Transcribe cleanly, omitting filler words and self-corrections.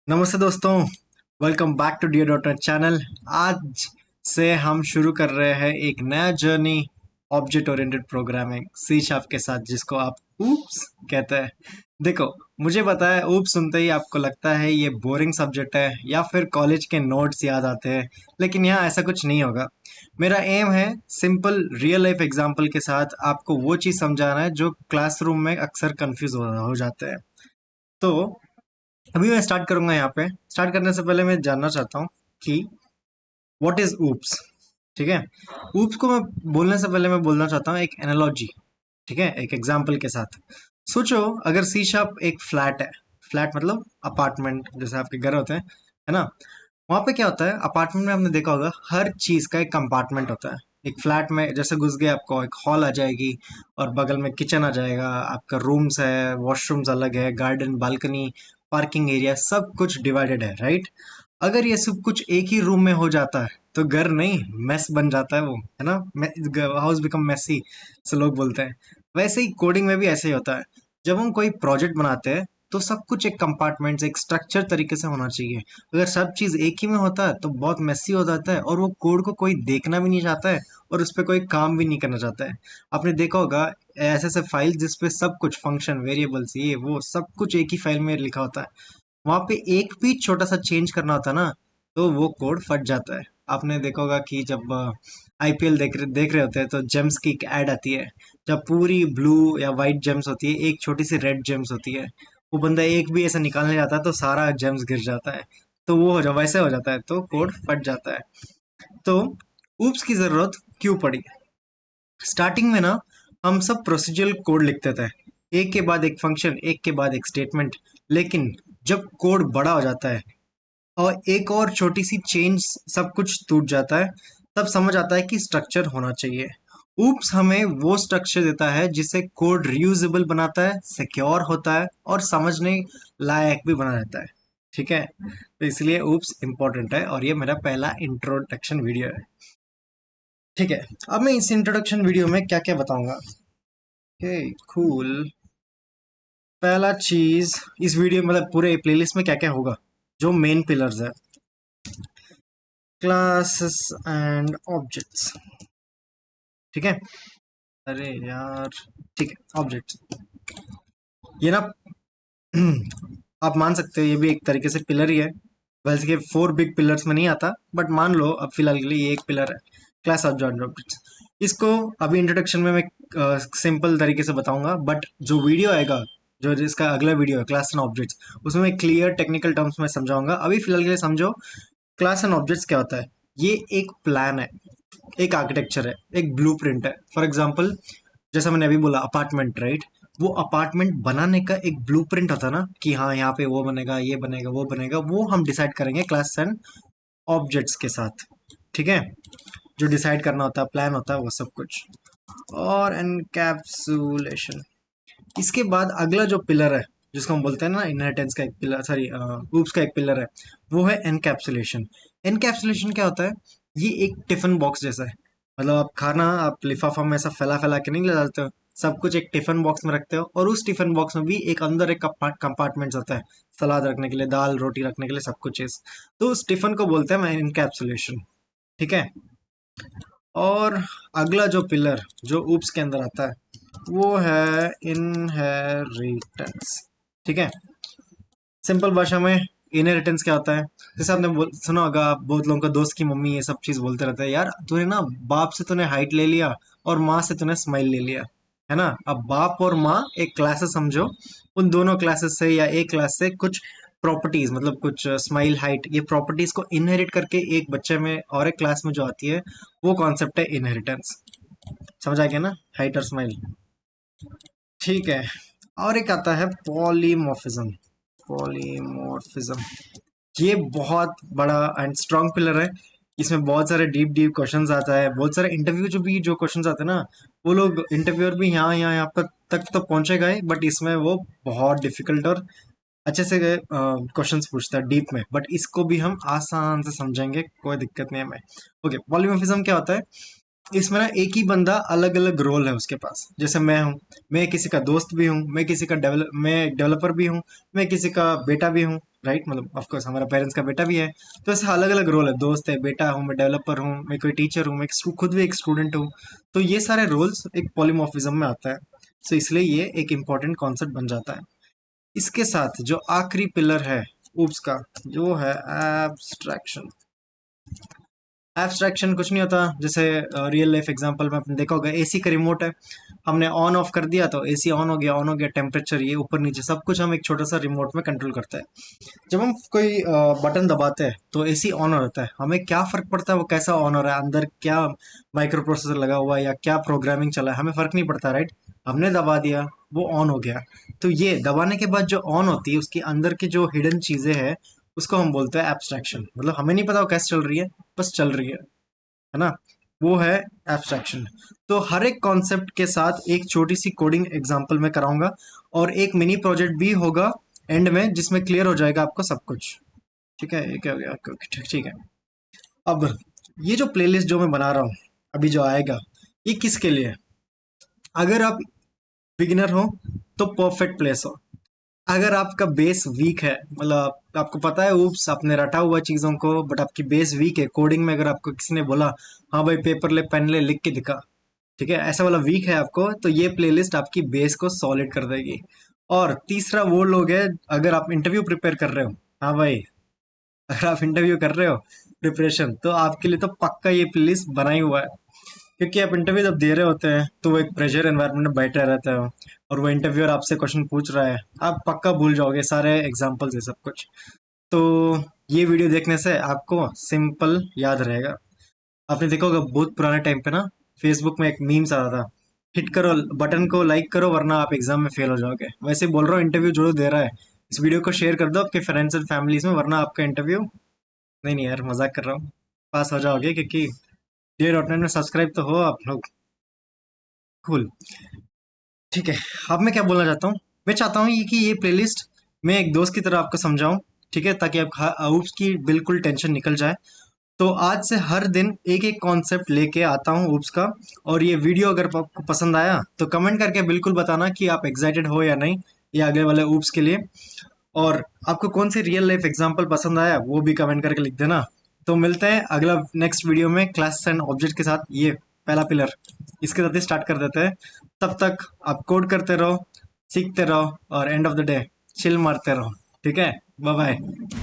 नमस्ते दोस्तों। Welcome back to dear daughter channel. आज से हम शुरू कर रहे हैं एक नया journey object oriented programming C sharp के साथ, जिसको आप ऊप्स कहते हैं। देखो, मुझे पता है ऊप्स सुनते ही आपको लगता है ये बोरिंग सब्जेक्ट है या फिर कॉलेज के नोट्स याद आते हैं, लेकिन यहाँ ऐसा कुछ नहीं होगा। मेरा एम है सिंपल रियल लाइफ एग्जांपल के साथ आपको वो चीज़ समझाना है जो क्लासरूम में अक्सर कंफ्यूज हो जाते हैं। तो अभी मैं स्टार्ट करूंगा। यहाँ पे स्टार्ट करने से पहले मैं जानना चाहता हूँ कि व्हाट इज ऊप्स। ठीक है, ऊप्स को मैं बोलने से पहले मैं बोलना चाहता हूँ एक एनालॉजी। ठीक है, एक एग्जांपल के साथ सोचो, अगर सी शार्प एक फ्लैट है। फ्लैट मतलब अपार्टमेंट, जैसे आपके घर होते हैं, है ना। वहाँ पे क्या होता है, अपार्टमेंट में आपने देखा होगा हर चीज का एक कंपार्टमेंट होता है। एक फ्लैट में जैसे घुस गए आपको एक हॉल आ जाएगी, और बगल में किचन आ जाएगा, आपका रूम्स है, वॉशरूम्स अलग है, गार्डन, बालकनी, पार्किंग एरिया, सब कुछ डिवाइडेड है, राइट। अगर ये सब कुछ एक ही रूम में हो जाता है तो घर नहीं, मेस बन जाता है वो, है ना। हाउस बिकम मेसी, से लोग बोलते हैं। वैसे ही कोडिंग में भी ऐसे ही होता है। जब हम कोई प्रोजेक्ट बनाते हैं तो सब कुछ एक कंपार्टमेंट, एक स्ट्रक्चर तरीके से होना चाहिए। अगर सब चीज एक ही में होता है तो बहुत मेसी हो जाता है, और वो कोड को कोई देखना भी नहीं चाहता है, और उस पर कोई काम भी नहीं करना चाहता है। आपने देखा होगा ऐसे ऐसे फाइल जिसपे सब कुछ फंक्शन, वेरिएबल्स, ये वो सब कुछ एक ही फाइल में लिखा होता है। वहां पे एक भी छोटा सा चेंज करना होता है ना, तो वो कोड फट जाता है। आपने देखा होगा कि जब आईपीएल देख रहे होते हैं तो जेम्स की एक ऐड आती है। जब पूरी ब्लू या वाइट जेम्स होती है, एक छोटी सी रेड जेम्स होती है, वो बंदा एक भी ऐसा निकालने जाता है तो सारा जेम्स गिर जाता है। तो वो हो जा वैसे हो जाता है, तो कोड फट जाता है। तो ऊप्स की जरूरत क्यों पड़ी? स्टार्टिंग में ना, हम सब प्रोसीजरल कोड लिखते थे, एक के बाद एक फंक्शन, एक के बाद एक स्टेटमेंट। लेकिन जब कोड बड़ा हो जाता है और एक और छोटी सी चेंज सब कुछ टूट जाता है, तब समझ आता है कि स्ट्रक्चर होना चाहिए। ऊप्स हमें वो स्ट्रक्चर देता है जिसे कोड रियूजेबल बनाता है, सिक्योर होता है, और समझने लायक भी बना देता है। ठीक है, तो इसलिए ऊप्स इंपॉर्टेंट है, और ये मेरा पहला इंट्रोडक्शन वीडियो है। ठीक है, अब मैं इस इंट्रोडक्शन वीडियो में क्या क्या बताऊंगा। हे कूल। पहला चीज, इस वीडियो मतलब पूरे प्लेलिस्ट में क्या क्या होगा, जो मेन पिलर्स है। Classes and objects. ठीक है, अरे यार, ठीक है, ऑब्जेक्ट्स ये ना आप मान सकते हो ये भी एक तरीके से पिलर ही है। वैसे कि फोर बिग पिलर्स में नहीं आता, बट मान लो अब फिलहाल के लिए ये एक पिलर है, क्लास ऑफ जॉइंट ऑब्जेक्ट्स। इसको अभी इंट्रोडक्शन में मैं सिंपल तरीके से बताऊंगा, बट जो वीडियो आएगा, जो जिसका अगला वीडियो है क्लास एंड ऑब्जेक्ट्स, उसमें मैं क्लियर टेक्निकल टर्म्स में समझाऊंगा। अभी फिलहाल के लिए समझो क्लास एंड ऑब्जेक्ट्स क्या होता है। ये एक प्लान है, एक आर्किटेक्चर है, एक ब्लूप्रिंट है। फॉर एग्जांपल, जैसा मैंने अभी बोला अपार्टमेंट, राइट। वो अपार्टमेंट बनाने का एक ब्लूप्रिंट होता है ना, कि हाँ यहाँ पे वो बनेगा, ये बनेगा, वो बनेगा, वो हम डिसाइड करेंगे क्लास एंड ऑब्जेक्ट्स के साथ। ठीक है, जो डिसाइड करना होता है, प्लान होता है, वो सब कुछ। और एनकैप्सुलेशन, इसके बाद अगला जो पिलर है, जिसको हम बोलते हैं ना इनहेरिटेंस का एक पिलर, सॉरी ऊप्स का एक पिलर है, वो है एनकैप्सुलेशन। एनकैप्सुलेशन क्या होता है? ये एक टिफिन बॉक्स जैसा है। मतलब आप खाना, आप लिफाफा में ऐसा फैला फैला के नहीं ले जाते हो, सब कुछ एक टिफिन बॉक्स में रखते हो, और उस टिफिन बॉक्स में भी एक अंदर एक कंपार्टमेंट होता है, सलाद रखने के लिए, दाल रोटी रखने के लिए, सब कुछ चीज। तो उस टिफिन को बोलते हैं एनकैप्सुलेशन। ठीक है, और अगला जो पिलर जो ऊप्स के अंदर आता है, वो है इनहेरिटेंस। ठीक है, सिंपल भाषा में इनहेरिटेंस क्या होता है? जैसे आपने सुना होगा, आप बहुत लोगों का दोस्त की मम्मी ये सब चीज बोलते रहते हैं, यार तूने ना बाप से तूने हाइट ले लिया, और माँ से तूने स्माइल ले लिया, है ना। अब बाप और माँ एक क्लासेस समझो, उन दोनों क्लासेस से या एक क्लास से कुछ प्रॉपर्टीज, मतलब कुछ स्माइल, हाइट, ये प्रॉपर्टीज को इनहेरिट करके एक बच्चे में और एक क्लास में जो आती है, वो कॉन्सेप्ट है इनहेरिटेंस। समझ आ गया ना, हाइट और स्माइल। ठीक है, और एक आता है पॉलीमॉर्फिज्म। पॉलीमॉर्फिज्म, ये बहुत बड़ा एंड स्ट्रांग पिलर है। इसमें बहुत सारे डीप डीप क्वेश्चंस आता है, बहुत सारे इंटरव्यू जो भी जो क्वेश्चंस आते हैं ना, वो लोग इंटरव्यूअर भी यहाँ तक तो पहुंचेगा ही, बट इसमें वो बहुत डिफिकल्ट और अच्छे से क्वेश्चंस पूछता है डीप में। बट इसको भी हम आसान से समझेंगे, कोई दिक्कत नहीं है हमें। ओके, पॉलीमॉर्फिज्म क्या होता है? इसमें ना एक ही बंदा अलग अलग रोल है उसके पास। जैसे मैं हूँ, मैं किसी का दोस्त भी हूँ, मैं किसी का मैं एक डेवलपर भी हूँ, मैं किसी का बेटा भी हूँ, राइट, मतलब ऑफकोर्स हमारा पेरेंट्स का बेटा भी है। तो ऐसे अलग अलग रोल है, दोस्त है, बेटा हूँ, मैं डेवलपर हूँ, मैं कोई टीचर हूँ, मैं खुद भी एक स्टूडेंट हूँ। तो ये सारे रोल्स एक पॉलीमॉर्फिज्म में आता है। सो इसलिए ये एक इम्पॉर्टेंट कॉन्सेप्ट बन जाता है। इसके साथ जो आखिरी पिलर है ऊप्स का, जो है एब्स्ट्रैक्शन। एब्स्ट्रैक्शन कुछ नहीं होता, जैसे रियल लाइफ एग्जांपल में आपने देखा होगा, एसी का रिमोट है, हमने ऑन ऑफ कर दिया तो एसी ऑन हो गया, टेम्परेचर ये ऊपर नीचे सब कुछ हम एक छोटा सा रिमोट में कंट्रोल करते हैं। जब हम कोई बटन दबाते हैं तो एसी ऑन हो जाता है, हमें क्या फर्क पड़ता है वो कैसा ऑन हो रहा है, अंदर क्या माइक्रो प्रोसेसर लगा हुआ है या क्या प्रोग्रामिंग चला है, हमें फर्क नहीं पड़ता, राइट। हमने दबा दिया, वो ऑन हो गया। तो ये दबाने के बाद जो ऑन होती है उसके अंदर की जो हिडन चीजें हैं उसको हम बोलते हैं एब्स्ट्रैक्शन। मतलब हमें नहीं पता वो कैसे चल रही है, बस चल रही है ना, वो है एब्स्ट्रैक्शन। तो हर एक कॉन्सेप्ट के साथ एक छोटी सी कोडिंग एग्जांपल मैं कराऊंगा और एक मिनी प्रोजेक्ट भी होगा एंड में, जिसमें क्लियर हो जाएगा आपको सब कुछ। ठीक है, ये क्या हो गया, ओके ओके, ठीक ठीक है। अब ये जो प्लेलिस्ट जो मैं बना रहा हूँ अभी जो आएगा, ये किसके लिए है? अगर आप बिगिनर हो तो परफेक्ट प्लेस हो। अगर आपका बेस वीक है, मतलब आपको पता है ऊप्स आपने रटा हुआ चीजों को, बट आपकी बेस वीक है कोडिंग में, अगर आपको किसी ने बोला हाँ भाई पेपर ले पेन ले लिख के दिखा, ठीक है, ऐसा वाला वीक है आपको, तो ये प्लेलिस्ट आपकी बेस को सॉलिड कर देगी। और तीसरा वो लोग है, अगर आप इंटरव्यू प्रिपेयर कर रहे हो, हाँ भाई, अगर आप इंटरव्यू कर रहे हो प्रिपरेशन, तो आपके लिए तो पक्का ये प्लेलिस्ट बना ही हुआ है। क्योंकि आप इंटरव्यू जब दे रहे होते हैं तो वो एक प्रेशर एनवायरनमेंट में बैठे रहते हो, और वो इंटरव्यूअर आपसे क्वेश्चन पूछ रहा है, आप पक्का भूल जाओगे सारे एग्जाम्पल्स ये सब कुछ। तो ये वीडियो देखने से आपको सिंपल याद रहेगा। आपने देखा होगा बहुत पुराने टाइम पे ना, फेसबुक में एक मीम्स आता था, हिट करो बटन को, लाइक करो, वरना आप एग्जाम में फेल हो जाओगे। वैसे बोल रहा हूँ, इंटरव्यू जो दे रहा है इस वीडियो को शेयर कर दो आपके फ्रेंड्स एंड फैमिलीज में, वरना आपका इंटरव्यू, नहीं नहीं यार मजाक कर रहा हूँ, पास हो जाओगे, क्योंकि डे डॉट नेट में सब्सक्राइब तो हो आप लोग। कूल, ठीक है। अब मैं क्या बोलना चाहता हूँ, मैं चाहता हूँ कि ये प्लेलिस्ट मैं एक दोस्त की तरह आपको समझाऊं, ठीक है, ताकि आप आउट्स की बिल्कुल टेंशन निकल जाए। तो आज से हर दिन एक एक कॉन्सेप्ट लेके आता हूँ ऊप्स का। और ये वीडियो अगर आपको पसंद आया तो कमेंट करके बिल्कुल बताना कि आप एक्साइटेड हो या नहीं ये आगे वाले ऊप्स के लिए। और आपको कौन सी रियल लाइफ एग्जांपल पसंद आया वो भी कमेंट करके लिख देना। तो मिलते हैं अगला नेक्स्ट वीडियो में क्लास एंड ऑब्जेक्ट के साथ, ये पहला पिलर इसके साथ ही स्टार्ट कर देते हैं। तब तक आप कोड करते रहो, सीखते रहो, और end of the day chill मारते रहो। ठीक है, बाय बाय।